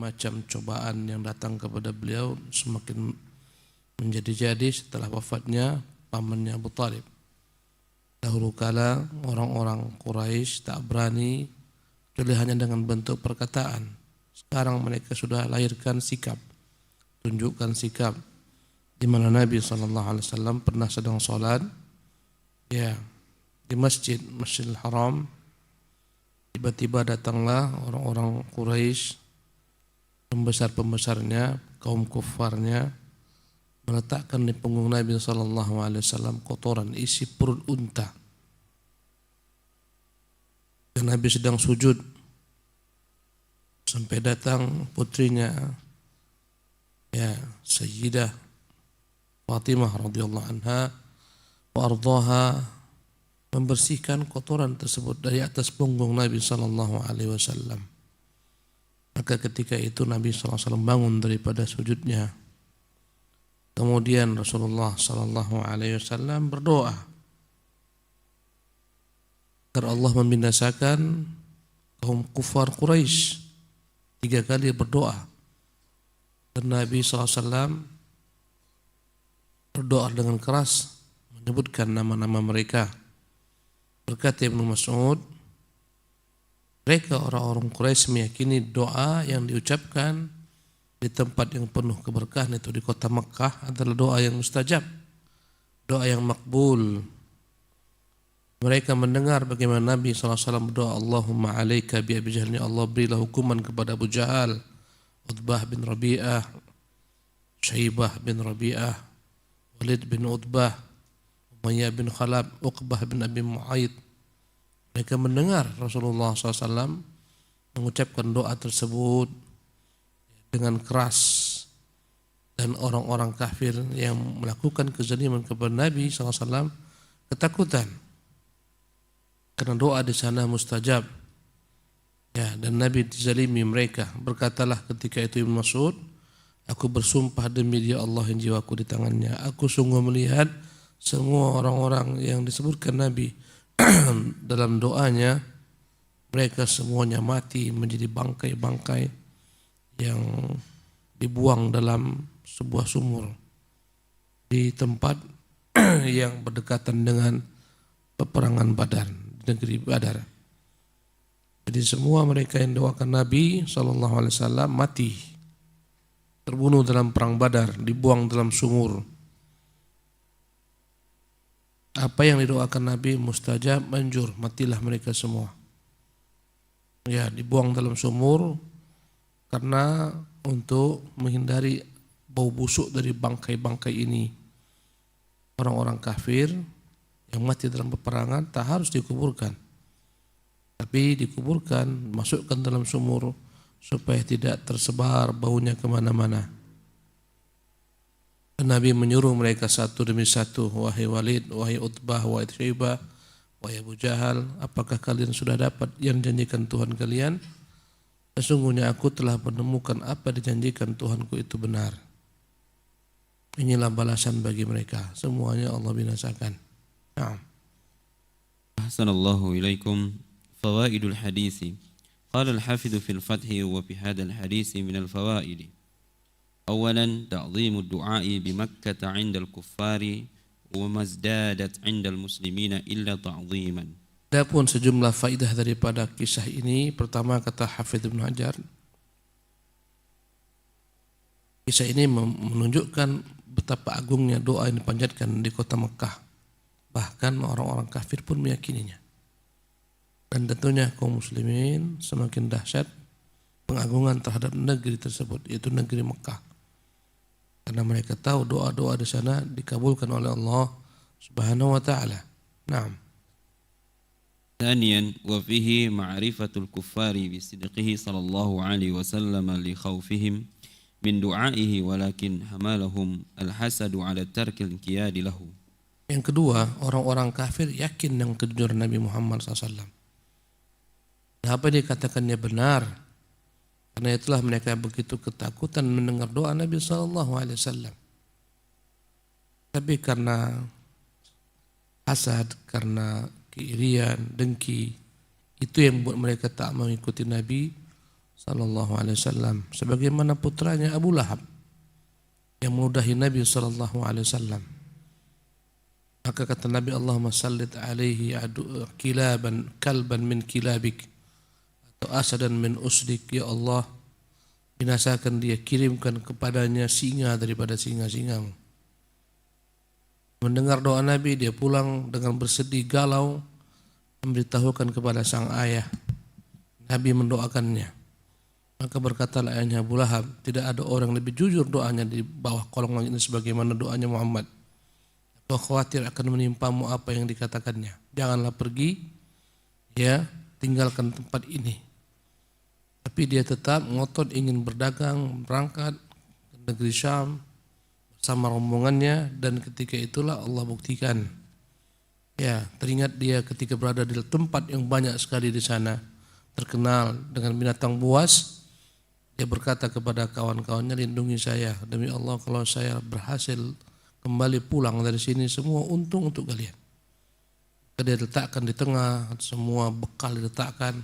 macam cobaan yang datang kepada beliau semakin menjadi-jadi setelah wafatnya pamannya Abu Thalib. Dahulu kala orang-orang Quraisy tak berani kecuali hanya dengan bentuk perkataan. Sekarang mereka sudah lahirkan sikap, tunjukkan sikap. Di mana Nabi SAW pernah sedang sholat, ya, di Masjidil Haram, tiba-tiba datanglah orang-orang Quraisy, pembesar-pembesarnya, kaum kufarnya, meletakkan di punggung Nabi SAW kotoran isi perut unta. Dan Nabi sedang sujud, sampai datang putrinya, ya, Sayyidah Fatimah radhiyallahu anha wa ardhaha, membersihkan kotoran tersebut dari atas punggung Nabi SAW. Maka ketika itu Nabi SAW bangun daripada sujudnya. Kemudian Rasulullah SAW berdoa agar Allah membinasakan kaum kufar Quraisy. 3 kali berdoa. Dan Nabi SAW berdoa dengan keras, menyebutkan nama-nama mereka. Berkata Ibnu Mas'ud, mereka orang-orang Quraisy meyakini doa yang diucapkan di tempat yang penuh keberkahan itu di kota Makkah adalah doa yang mustajab, doa yang makbul. Mereka mendengar bagaimana Nabi SAW berdoa, Allahumma alaika bi Abi Jahal, ya Allah berilah hukuman kepada Abu Jahal, Utbah bin Rabi'ah, Syaibah bin Rabi'ah, Walid bin Utbah, Umayyah bin Khalaf, Uqbah bin Abi Mu'ayyid. Mereka mendengar Rasulullah SAW mengucapkan doa tersebut dengan keras, dan orang-orang kafir yang melakukan kezaliman kepada Nabi SAW ketakutan karena doa di sana mustajab. Ya, dan Nabi dizalimi mereka. Berkatalah ketika itu Ibnu Mas'ud, aku bersumpah demi Dia Allah yang jiwaku di tangannya, aku sungguh melihat semua orang-orang yang disebutkan Nabi dalam doanya, mereka semuanya mati menjadi bangkai-bangkai yang dibuang dalam sebuah sumur di tempat yang berdekatan dengan peperangan Badar, negeri Badar. Jadi semua mereka yang doakan Nabi SAW mati, terbunuh dalam perang Badar, dibuang dalam sumur. Apa yang didoakan Nabi mustajab, manjur, matilah mereka semua. Ya, dibuang dalam sumur karena untuk menghindari bau busuk dari bangkai-bangkai ini. Orang-orang kafir yang mati dalam peperangan tak harus dikuburkan, tapi dikuburkan, masukkan dalam sumur supaya tidak tersebar baunya kemana-mana. Nabi menyuruh mereka satu demi satu, wahai Walid, wahai Utbah, wahai Syaibah, wahai Abu Jahal, apakah kalian sudah dapat yang dijanjikan Tuhan kalian? Sesungguhnya aku telah menemukan apa dijanjikan Tuhanku itu benar. Inilah balasan bagi mereka. Semuanya Allah binasakan. Naam. Ahsanallahu ilaikum. Fawaidul hadisi. Qala al-hafidhu fil fathi wa fi hadha al-hadisi min al-fawaidi. Awalan ta'zimu ad-du'a'i bi Makkah 'inda al-kuffari wa mazdadat 'inda al-muslimina illa ta'ziman. Adapun sejumlah faidah daripada kisah ini, pertama kata Hafidz Ibnu Hajar, kisah ini menunjukkan betapa agungnya doa yang dipanjatkan di kota Mekah. Bahkan orang-orang kafir pun meyakininya. Dan tentunya kaum muslimin semakin dahsyat pengagungan terhadap negeri tersebut, yaitu negeri Mekah. Karena mereka tahu doa-doa di sana dikabulkan oleh Allah Subhanahu wa taala. Naam. ثانيا وفيه معرفة الكفار بصدقه صلى الله عليه وسلم لخوفهم من دعائه ولكن حملهم الحسد على ترك الانقياد له. Yang kedua, orang-orang kafir yakin dengan kejujuran Nabi Muhammad SAW. Apa yang dikatakannya benar. Karena itulah mereka begitu ketakutan mendengar doa Nabi SAW. Tapi karena hasad, karena keirian, dengki, itu yang membuat mereka tak mengikuti Nabi sallallahu alaihi wasallam, sebagaimana putranya Abu Lahab yang meludahi Nabi sallallahu alaihi wasallam. Maka kata Nabi, Allahumma sallit alaihi kalban min kilabik, atau asadan min usdik. Ya Allah, binasakan dia, kirimkan kepadanya singa daripada singa-singamu. Mendengar doa Nabi, dia pulang dengan bersedih galau, memberitahukan kepada sang ayah. Nabi mendoakannya. Maka berkatalah ayahnya Abu Lahab, tidak ada orang lebih jujur doanya di bawah kolong langit ini sebagaimana doanya Muhammad. Kau khawatir akan menimpamu apa yang dikatakannya. Janganlah pergi, ya, tinggalkan tempat ini. Tapi dia tetap ngotot ingin berdagang, berangkat ke negeri Syam bersama rombongannya, dan ketika itulah Allah buktikan. Ya, teringat dia ketika berada di tempat yang banyak sekali di sana, terkenal dengan binatang buas. Dia berkata kepada kawan-kawannya, lindungi saya, demi Allah kalau saya berhasil kembali pulang dari sini semua untung untuk kalian. Dia letakkan di tengah, semua bekal diletakkan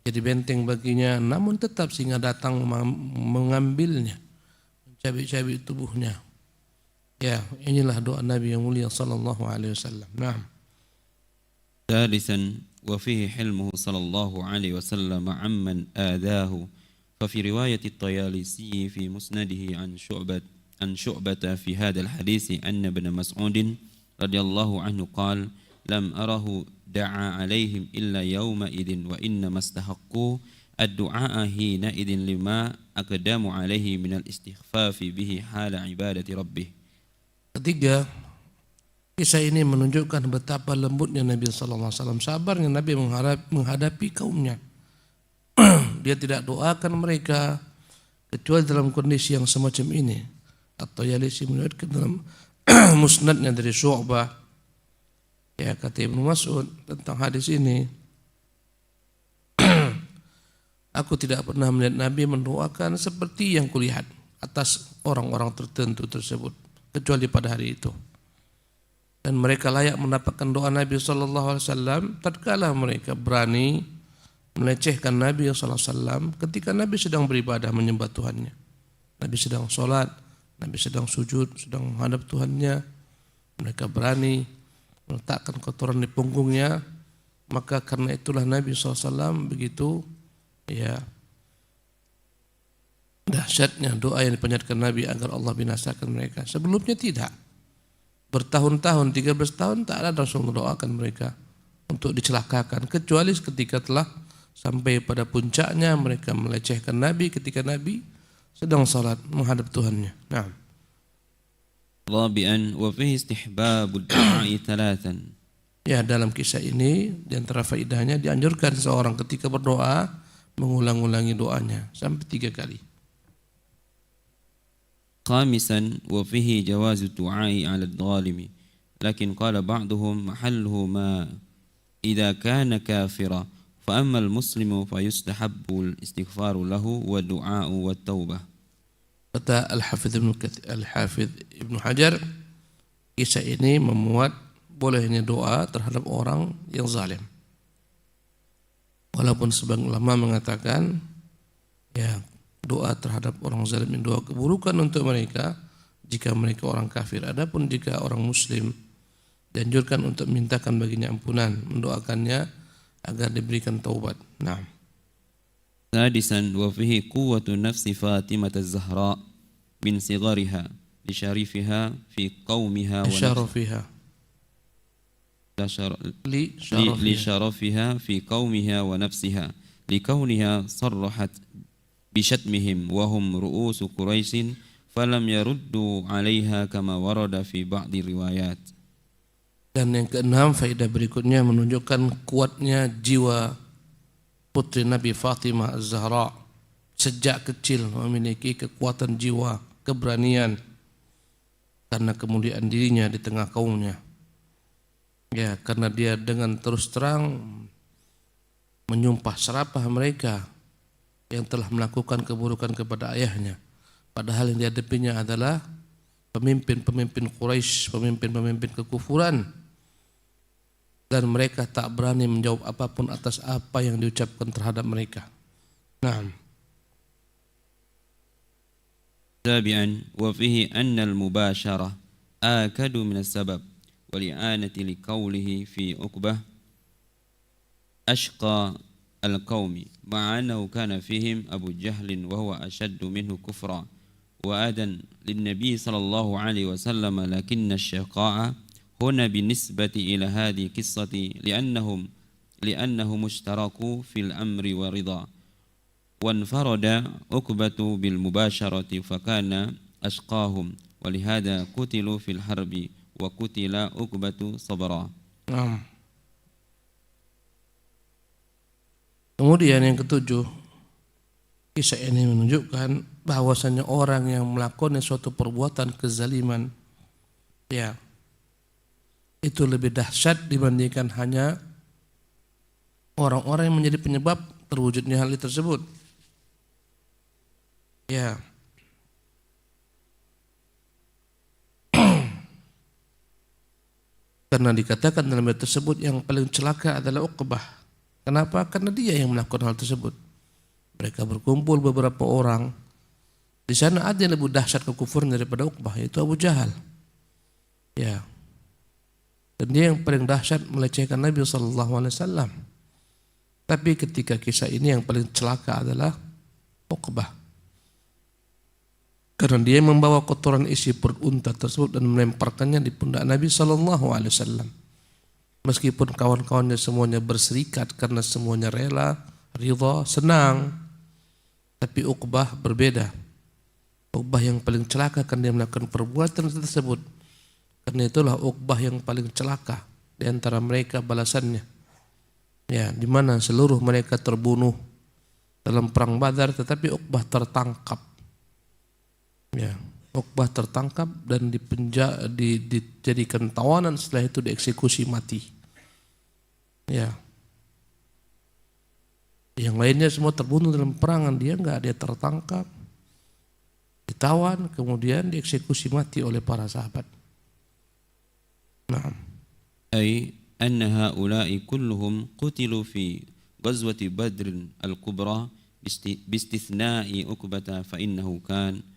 jadi benteng baginya, namun tetap singa datang mengambilnya, mencabik-cabik tubuhnya. Ya, inilah doa Nabi yang mulia sallallahu alaihi wasallam. Naam. ثالثا وفيه حلمه صلى الله عليه وسلم عمن آذاه. ففي رواية الطيالسي في مسنده عن شعبة في هذا الحديث أن ابن مسعود رضي الله عنه قال لم أره دعا عليهم إلا يومئذ وإنما استحقوا الدعاء حينئذ لما أقدم عليه من الاستخفاف به حال عبادة ربه. Ketiga, kisah ini menunjukkan betapa lembutnya Nabi sallallahu alaihi wasallam, sabarnya Nabi menghadapi kaumnya. Dia tidak doakan mereka kecuali dalam kondisi yang semacam ini. Atau Yalisi meriwayatkan dalam musnadnya dari Syu'bah, ya, kata Ibnu Mas'ud tentang hadis ini, aku tidak pernah melihat Nabi mendoakan seperti yang kulihat atas orang-orang tertentu tersebut kecuali pada hari itu. Dan mereka layak mendapatkan doa Nabi sallallahu alaihi wasallam tatkala mereka berani melecehkan Nabi sallallahu alaihi wasallam ketika Nabi sedang beribadah menyembah Tuhannya. Nabi sedang sholat, Nabi sedang sujud, sedang menghadap Tuhannya. Mereka berani meletakkan kotoran di punggungnya. Maka karena itulah Nabi SAW begitu, ya, dahsyatnya doa yang dipanjatkan Nabi agar Allah binasakan mereka. Sebelumnya tidak. Bertahun-tahun, 13 tahun tak ada Rasul mendoakan mereka untuk dicelakakan, kecuali ketika telah sampai pada puncaknya mereka melecehkan Nabi ketika Nabi sedang salat menghadap Tuhannya. Nah. Rabi'an wa fihi istihbabud du'a'i thalathan. Ya, dalam kisah ini di antara faedahnya dianjurkan seorang ketika berdoa mengulang-ulangi doanya sampai 3 kali. Khamisan wa fihi jawazu du'a'i 'ala adh-dhalimi. Lakin qala ba'duhum mahalluhu ma idza kana kafira. فأما المسلم فيستحب الاستغفار له والدعاء والتوبة. Kata Al-Hafidh Ibnu Hajar, kisah ini memuat bolehnya doa terhadap orang yang zalim. Walaupun sebagian ulama mengatakan, ya, doa terhadap orang zalim ini doa keburukan untuk mereka jika mereka orang kafir. Adapun jika orang muslim, dianjurkan untuk mintakan baginya ampunan, mendoakannya agar diberikan taubat. Nah. Sadisan wa fihi quwwatu nafsi Fatimah az-Zahra min sigariha li syarifiha fi qaumiha wa syarafiha li syarafiha fi qaumiha wa nafsiha li kauniha sarrahat bi syatmihim wa hum ru'usu Quraisy falam yaruddu 'alaiha kama warada fi ba'di riwayat. Dan yang keenam, faedah berikutnya menunjukkan kuatnya jiwa putri Nabi Fatimah Az-Zahra. Sejak kecil memiliki kekuatan jiwa, keberanian karena kemuliaan dirinya di tengah kaumnya. Ya, karena dia dengan terus terang menyumpah serapah mereka yang telah melakukan keburukan kepada ayahnya. Padahal yang dihadapinya adalah pemimpin-pemimpin Quraisy, pemimpin-pemimpin kekufuran. Dan mereka tak berani menjawab apapun atas apa yang diucapkan terhadap mereka. Naam. سابعا وفيه أن المباشرة آكد من السبب والإعانة لقوله في عقبة أشقى القوم مع أنه كان فيهم أبو جهل وهو أشد منه كفرا وآدا للنبي صلى الله عليه وسلم لكن الشقاء هنا بالنسبة إلى هذه القصة لأنهم اشتركوا في الأمر والرضا وانفرد عقبة بالمباشرة فكان أشقاهم ولهذا قتلوا في الحرب وقتل عقبة صبرا. Kemudian yang ketujuh, kisah ini menunjukkan bahwasanya orang yang melakukan suatu perbuatan kezaliman, ya, itu lebih dahsyat dibandingkan hanya orang-orang yang menjadi penyebab terwujudnya hal tersebut. Ya. Karena dikatakan dalam ayat tersebut yang paling celaka adalah Uqbah. Kenapa? Karena dia yang melakukan hal tersebut. Mereka berkumpul beberapa orang. Di sana ada yang lebih dahsyat kekufuran daripada Uqbah, yaitu Abu Jahal. Ya. Dan dia yang paling dahsyat melecehkan Nabi SAW. Tapi ketika kisah ini yang paling celaka adalah Uqbah. Karena dia membawa kotoran isi perut unta tersebut dan melemparkannya di pundak Nabi SAW. Meskipun kawan-kawannya semuanya berserikat karena semuanya rela, ridha, senang. Tapi Uqbah berbeda. Uqbah yang paling celaka karena dia melakukan perbuatan tersebut. Karena itulah Uqbah yang paling celaka di antara mereka balasannya. Ya, di mana seluruh mereka terbunuh dalam perang Badar, tetapi Uqbah tertangkap. Ya, Uqbah tertangkap dan dijadikan tawanan, setelah itu dieksekusi mati. Ya. Yang lainnya semua terbunuh dalam perangan, dia enggak, dia tertangkap, ditawan, kemudian dieksekusi mati oleh para sahabat. Naam. أي أن هؤلاء كلهم قتلوا في غزوة بدر الكبرى باستثناء عقبة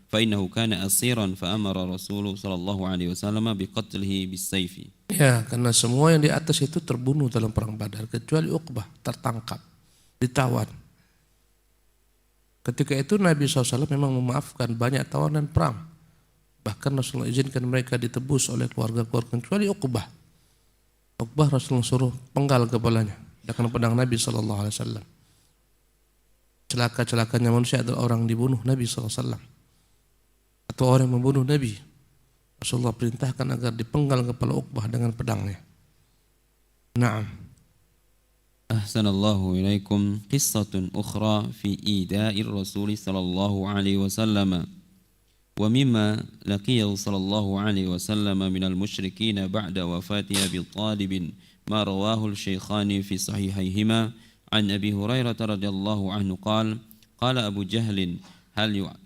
فإنه كان أسيرا فأمر رسول صلى الله عليه وسلم بقتله بالسيف. Ya, karena semua yang di atas itu terbunuh dalam perang Badar kecuali Uqbah, tertangkap, ditawan. Ketika itu Nabi SAW memang memaafkan banyak tawanan perang. Bahkan Rasulullah izinkan mereka ditebus oleh keluarga-keluarga kecuali Uqbah. Uqbah Rasulullah suruh penggal kepalanya dengan pedang Nabi SAW. Celaka-celakanya manusia adalah orang dibunuh Nabi SAW. Atau orang yang membunuh Nabi. Rasulullah perintahkan agar dipenggal kepala Uqbah dengan pedangnya. Naam. Ahsanallahu ilaikum. Qissatun ukhra fi ida'ir Rasul sallallahu alaihi wasallam. Wa mimma laqiyahu sallallahu alaihi wasallam minal musyrikin ba'da wafati Abi Talib ma rawahu al-shaykhani fi sahihayhima an Abi Hurairah radhiyallahu anhu qala Abu Jahl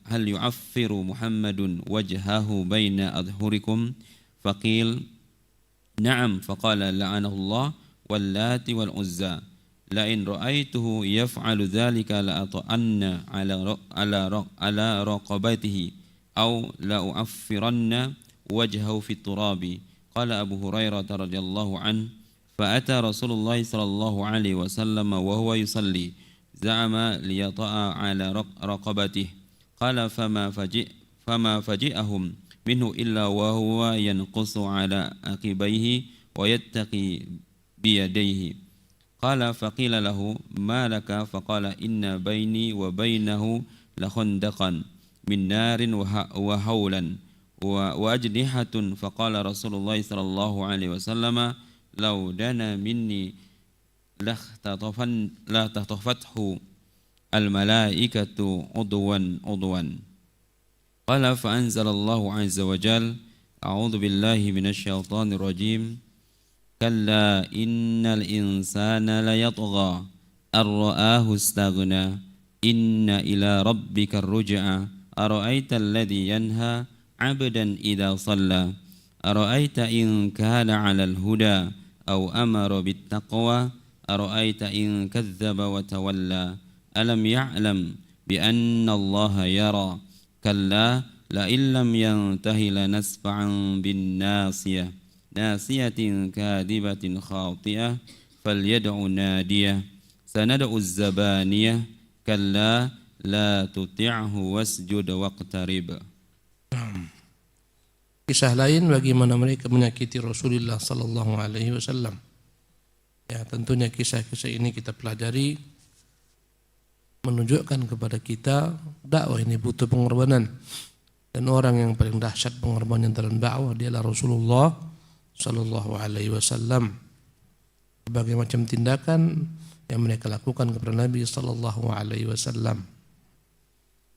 هل يعفر محمد وجهه بين أظهركم فقيل نعم فقال لعنه الله واللات والعزى لئن رأيته يفعل ذلك لأطأن على رقبته أو لأعفرن وجهه في التراب قال أبو هريرة رضي الله عنه فأتى رسول الله صلى الله عليه وسلم وهو يصلي زعم ليطأ على رقبته قال فما فجئهم منه إلا وهو ينقص على عقبيه ويتقي بيديه قال فقيل له ما لك فقال إن بيني وبينه لخندقا من نار وهولا وأجنحة فقال رسول الله صلى الله عليه وسلم لو دنا مني لاختطفته الملائكة عضوا قال فأنزل الله عز وجل أعوذ بالله من الشيطان الرجيم كلا إن الإنسان ليطغى أن رآه استغنى إن إلى ربك الرجعى أرأيت الذي ينهى عبدا إذا صلى أرأيت إن كان على الهدى أو أمر بالتقوى أرأيت إن كذب وتولى ألم يعلم بأن الله يرى كلا لئن لم ينته لنسفعا بالناصية ناصية كاذبة خاطئة فليدع ناديه سندع الزبانية كلا لا تطعه واسجد واقترب. Kisah lain bagaimana mereka menyakiti Rasulullah sallallahu alaihi wasallam. Ya, tentunya kisah-kisah ini kita pelajari menunjukkan kepada kita dakwah ini butuh pengorbanan, dan orang yang paling dahsyat pengorbanan dalam dakwah dialah Rasulullah sallallahu alaihi wasallam. Berbagai macam tindakan yang mereka lakukan kepada Nabi sallallahu alaihi wasallam,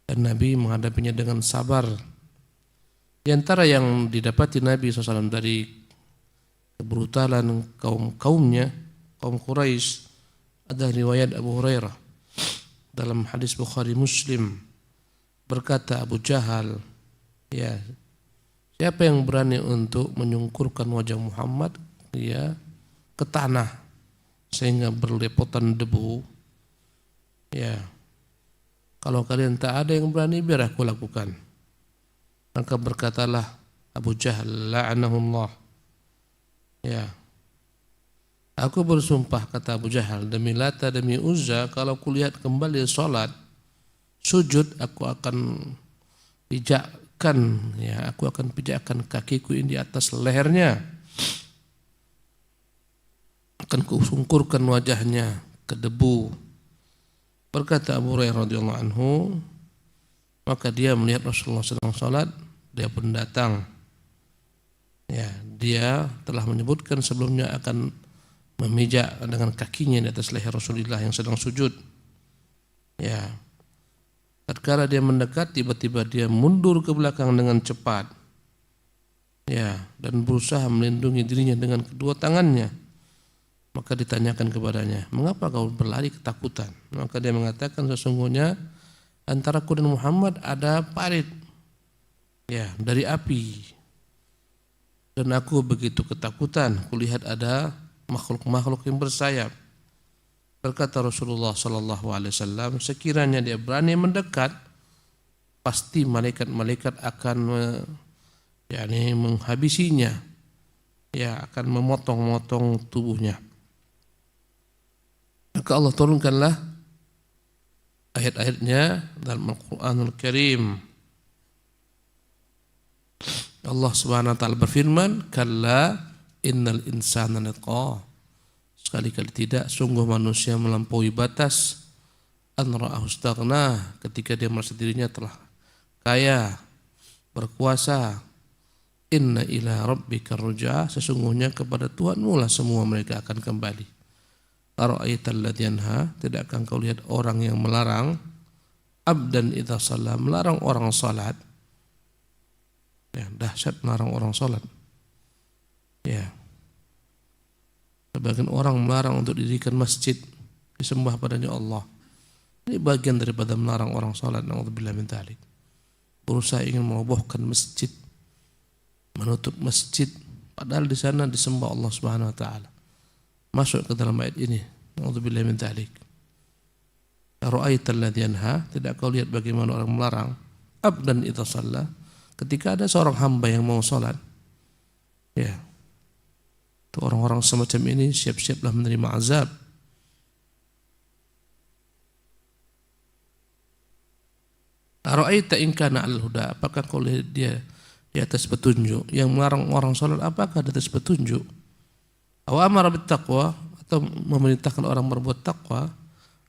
dan Nabi menghadapinya dengan sabar. Di antara yang didapati Nabi SAW dari kebrutalan kaum-kaumnya, kaum Quraisy, ada riwayat Abu Hurairah dalam hadis Bukhari Muslim. Berkata Abu Jahal, ya, siapa yang berani untuk menyungkurkan wajah Muhammad ya ke tanah sehingga berlepotan debu? Ya, kalau kalian tak ada yang berani, biar aku lakukan. Maka berkatalah Abu Jahal, la'anahullah, ya, aku bersumpah, kata Abu Jahal, demi Lata demi Uzza, kalau kulihat kembali salat sujud, aku akan pijakkan, ya, aku akan pijakkan kakiku ini di atas lehernya, akan kusungkurkan wajahnya ke debu. Berkata Abu Hurairah radhiyallahu anhu, maka dia melihat Rasulullah sedang salat, dia pun datang. Ya, dia telah menyebutkan sebelumnya akan memijak dengan kakinya di atas leher Rasulullah yang sedang sujud. Ya, tatkala dia mendekat, tiba-tiba dia mundur ke belakang dengan cepat. Ya, dan berusaha melindungi dirinya dengan kedua tangannya. Maka ditanyakan kepadanya, mengapa kau berlari ketakutan? Maka dia mengatakan, sesungguhnya antara aku dan Muhammad ada parit, ya, dari api, dan aku begitu ketakutan kulihat ada makhluk-makhluk yang bersayap. Berkata Rasulullah sallallahu alaihi wasallam, sekiranya dia berani mendekat, pasti malaikat-malaikat akan menghabisinya, ya, akan memotong-motong tubuhnya. Maka Allah turunkanlah ayat-ayatnya dalam Al-Quranul Karim. Allah Subhanahu wa taala berfirman, kalla innal insana laqa, sekali-kali tidak, sungguh manusia melampaui batas, an ra'ahu istaghna, ketika dia merasa dirinya telah kaya, berkuasa. Inna ila rabbika ruj'a, sesungguhnya kepada Tuhanmu lah semua mereka akan kembali. Ara'aital ladzi yanha, tidakkah engkau lihat orang yang melarang, abdan idza shalla, melarang orang salat. Ya, dahsyat melarang orang salat. Ya, sebagian orang melarang untuk didirikan masjid disembah padanya Allah. Ini bagian daripada melarang orang salat. Na'udzubillah min dzalik. Berusaha ingin merobohkan masjid, menutup masjid, padahal di sana disembah Allah Subhanahu wa taala. Masuk ke dalam ayat ini. Na'udzubillah min dzalik. Ara'aital ladzi yanha, tidak kau lihat bagaimana orang melarang abdan idza shalla, ketika ada seorang hamba yang mau salat. Ya, itu orang-orang semacam ini siap-siaplah menerima azab. Ara'aita in kana 'alal huda, apakah kau lihat dia di atas petunjuk? Yang melarang orang salat apakah di atas petunjuk? Aw amara bit taqwa, atau memerintahkan orang berbuat takwa.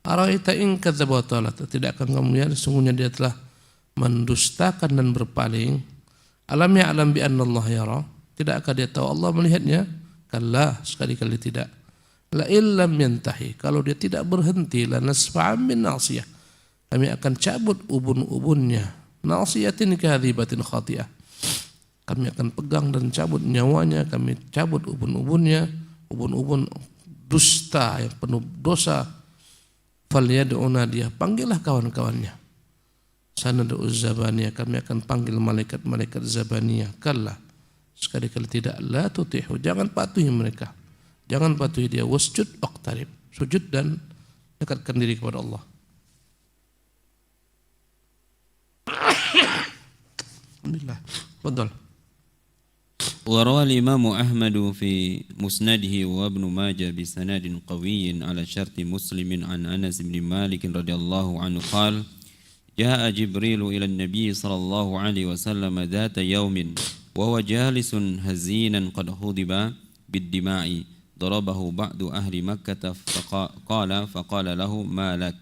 Ara'aita in kadzdzaba wa tawalla, tidak akan kamu lihat sesungguhnya dia telah mendustakan dan berpaling. Alam ya'lam bi anna Allah yara, tidakkah dia tahu Allah melihatnya? Kalla, sekali-kali tidak. La illam yantahi, kalau dia tidak berhenti, la nasfa'an min nasiyah, kami akan cabut ubun-ubunnya. Nasiyatin kadhibatin khati'ah, kami akan pegang dan cabut nyawanya, kami cabut ubun-ubunnya, ubun-ubun dusta yang penuh dosa. Falyad'una dia, panggillah kawan-kawannya. Sanad'u zabaniyah, kami akan panggil malaikat-malaikat zabaniyah. Kalla, sekali-kali tidak, la tuti'hu, jangan patuhi mereka, jangan patuhi dia. Wasjud waqtarib, sujud dan dekatkan diri kepada Allah. Alhamdulillah. Betul. وروى الإمام أحمد في مسنده وابن ماجه بسند قوي على شرط مسلم عن أنس بن مالك رضي الله عنه قال جاء جبريل إلى النبي صلى الله عليه وسلم ذات يوم وهو جالس هزينا قد غضب بالدماء ضربه بعض أهل مكة فقال له ما لك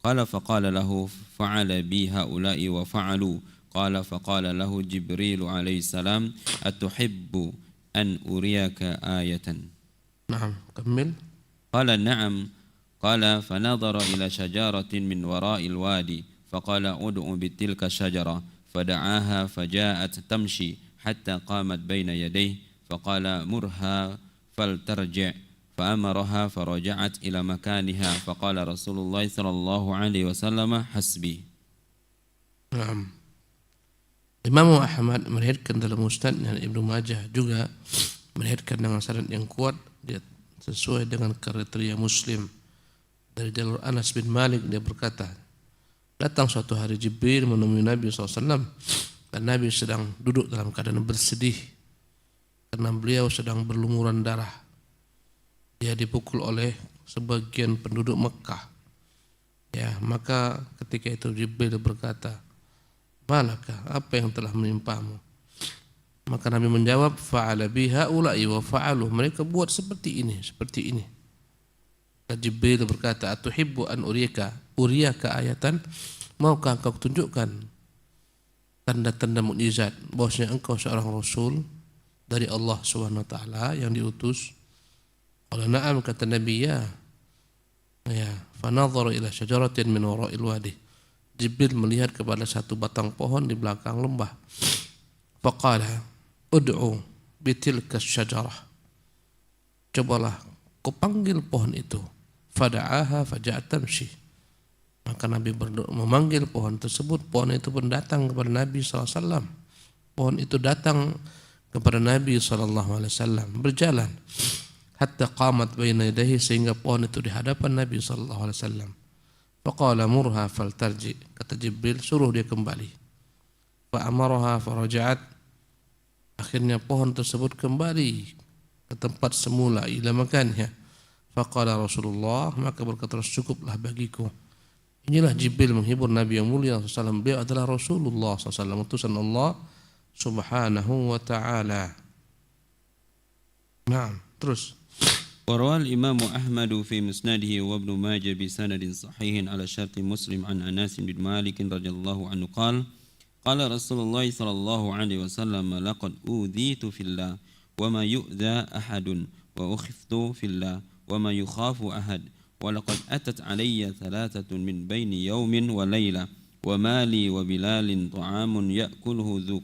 قال فقال له فعل بي هؤلاء وفعلوا قال فقال له جبريل عليه السلام أتحب أن أريك آية نعم كمل. قال نعم قال فنظر إلى شجرة من وراء الوادي فقال ادع بتلك الشجرة فدعاها فجاءت تمشي حتى قامت بين يديه فقال مرها فلترجع فأمرها فرجعت إلى مكانها فقال رسول الله صلى الله عليه وسلم حسبي. Naam. Imam Ahmad meriwayatkan dalam Musnadnya, Ibnu Majah juga meriwayatkan dengan sanad yang kuat sesuai dengan kriteria Muslim dari jalur Anas bin Malik. Dia berkata, datang suatu hari Jibril menemui Nabi SAW dan Nabi sedang duduk dalam keadaan bersedih karena beliau sedang berlumuran darah. Dia dipukul oleh sebagian penduduk Mekah. Ya, maka ketika itu Jibril berkata, malaka, apa yang telah menimpamu? Maka Nabi menjawab, fa'ala biha ula'i wa fa'alu, mereka buat seperti ini. Maka Jibril berkata, atuhibbu an uriyaka ayatan, maukah engkau tunjukkan tanda-tanda mukjizat bahwasanya engkau seorang rasul dari Allah Subhanahu wa taala yang diutus? Qala na'am, kata Nabi, ya. Fanadhara ila syajaratin min wara'il wadi. Jibril melihat kepada satu batang pohon di belakang lembah. Faqala ud'u bitilka syajarah. Cobalah kau panggil pohon itu. Fada'aha faja'at tamshi. Maka Nabi memanggil pohon tersebut. Pohon itu pun datang kepada Nabi SAW. Pohon itu datang kepada Nabi SAW. Berjalan hatta qamat baina yadayhi, sehingga pohon itu di hadapan Nabi SAW. Faqala murha faltarji, kata Jibril, suruh dia kembali. Fa'amaraha faraja'at, akhirnya pohon tersebut kembali ke tempat semula, ila makannya. Faqala Rasulullah, maka berkata, cukuplah bagiku. Inilah Jibril menghibur Nabi yang mulia SAW. Beliau adalah Rasulullah SAW, utusan Allah Subhanahu wa ta'ala. Nah, terus. وروى الإمام أحمد في مسنده وابن ماجه بسند صحيح على شرط مسلم عن أنس بن مالك رضي الله عنه قال قال رسول الله صلى الله عليه وسلم لقد أوذيت في الله وما يؤذى أحد وأخفت في الله وما يخاف أحد ولقد أتت علي ثلاثة من بين يوم وليلة وما لي وبلال طعام يأكله ذو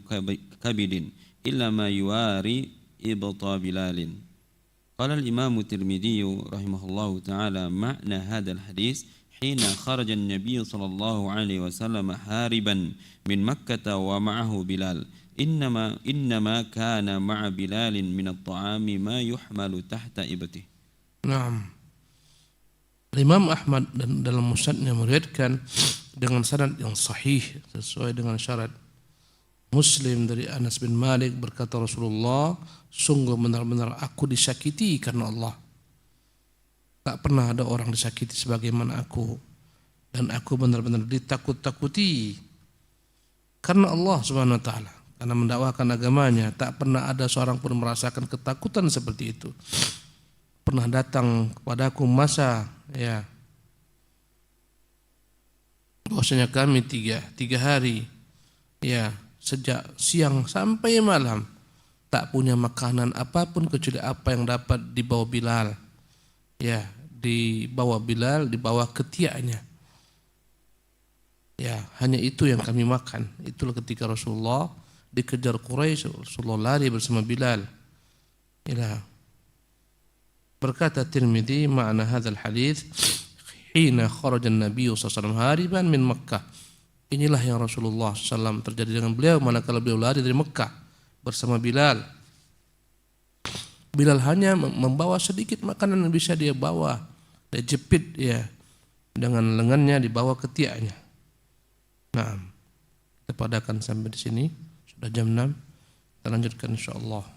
كبد إلا ما يواري إبط بلال. قال الإمام الترمذي رحمه الله تعالى معنى هذا الحديث حين خرج النبي صلى الله عليه وسلم هاربا من مكة ومعه بلال إنما كان مع بلال من الطعام ما يحمل تحت إبته. Naam. Imam Ahmad dalam musnadnya meriwayatkan dengan sanad yang sahih sesuai dengan syarat Muslim dari Anas bin Malik, berkata Rasulullah, sungguh benar-benar aku disakiti karena Allah. Tak pernah ada orang disakiti sebagaimana aku. Dan aku benar-benar ditakut-takuti karena Allah Subhanahu wa taala. Karena mendakwakan agamanya, tak pernah ada seorang pun merasakan ketakutan seperti itu. Pernah datang kepadaku masa, bahwasanya kami tiga hari, sejak siang sampai malam tak punya makanan apapun kecuali apa yang dapat dibawa Bilal. Dibawa Bilal, dibawa ketiaknya. Hanya itu yang kami makan. Itulah ketika Rasulullah dikejar Quraisy, Rasulullah lari bersama Bilal. Berkata Tirmidzi, makna hadzal hadits hina kharaja an-nabiy sallallahu alaihi wasallam hariban min Makkah. Inilah yang Rasulullah SAW terjadi dengan beliau manakala beliau lari dari Mekah bersama Bilal. Bilal hanya membawa sedikit makanan yang bisa dia bawa. Dia jepit dengan lengannya, dibawa ketiaknya. Nah, Kita padakan sampai di sini. Sudah jam 6. Kita lanjutkan insyaallah